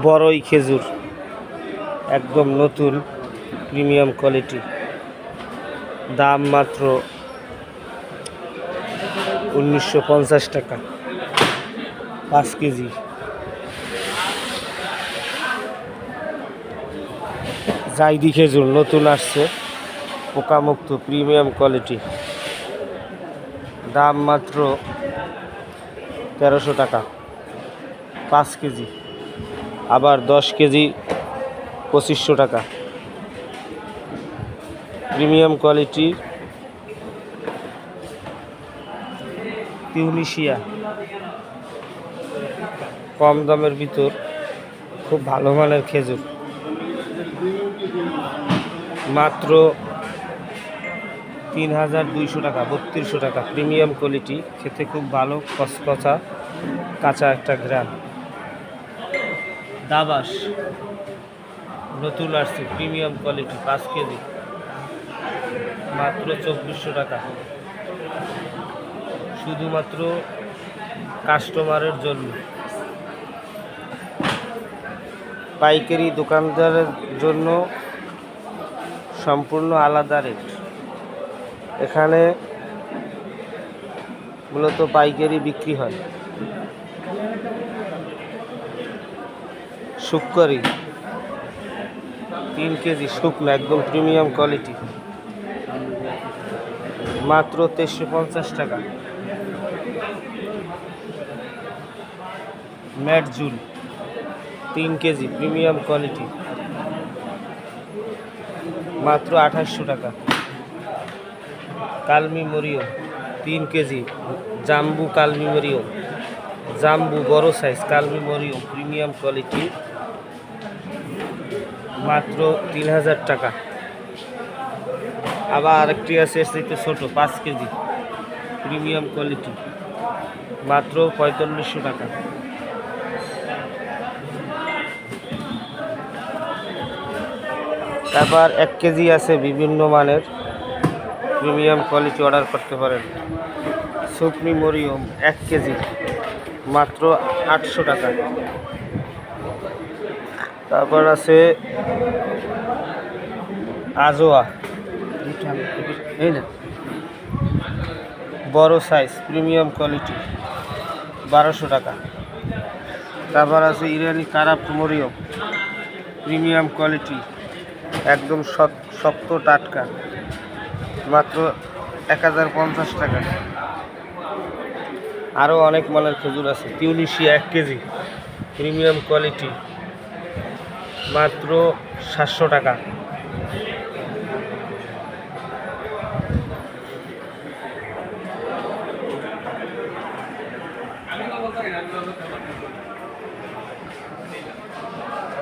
বড়ই খেজুর একদম নতুন প্রিমিয়াম কোয়ালিটি, দাম মাত্র 1950 টাকা 5 কেজি। জাইদি খেজুর নতুন আসছে, পোকামুক্ত প্রিমিয়াম কোয়ালিটি, দাম মাত্র 1300 টাকা 5 কেজি। আবার 10 কেজি 2500 টাকা। প্রিমিয়াম কোয়ালিটি তিউনিশিয়া, কম দামের ভিতর খুব ভালো মানের খেজুর, মাত্র 3200 টাকা 3200 টাকা। প্রিমিয়াম কোয়ালিটি, খেতে খুব ভালো, কচকচা কাঁচা একটা গ্রাম। দাবাস নতুন আসছে, প্রিমিয়াম কোয়ালিটি 5 কেজি, মাত্র 2400 টাকা, শুধুমাত্র কাস্টমারের জন্য। পাইকারি দোকানদারের জন্য সম্পূর্ণ আলাদা রেট। এখানে মূলত পাইকারি বিক্রি হয়। শুকরি 3 কেজি শুকনো, একদম প্রিমিয়াম কোয়ালিটি, মাত্র 1350 টাকা। ম্যাটজুল 3 কেজি প্রিমিয়াম কোয়ালিটি, মাত্র 2800 টাকা। কালমি মরিয়ম 3 কেজি, জাম্বু কালমি মরিয়ম, জাম্বু বড় সাইজ কালমি মরিয়ম প্রিমিয়াম কোয়ালিটি, মাত্র 3000 টাকা। আবার আরেকটি আছে ছোট 5 কেজি প্রিমিয়াম কোয়ালিটি, মাত্র 4500 টাকা। তারপর 1 কেজি আছে বিভিন্ন মানের প্রিমিয়াম কোয়ালিটি, অর্ডার করতে পারেন। সুপনি মরিয়ম 1 কেজি, মাত্র 800 টাকা। তারপর আছে আজোয়া, এই না বড় সাইজ প্রিমিয়াম কোয়ালিটি, 1200 টাকা। তারপর আছে ইরানি কারাপ মরিয়ম প্রিমিয়াম কোয়ালিটি, একদম শক্ত টাটকা, মাত্র 1050 টাকা। আরও অনেক মানের খেজুর আছে। তিউনিশিয়া 1 কেজি প্রিমিয়াম কোয়ালিটি, মাত্র 700 টাকা।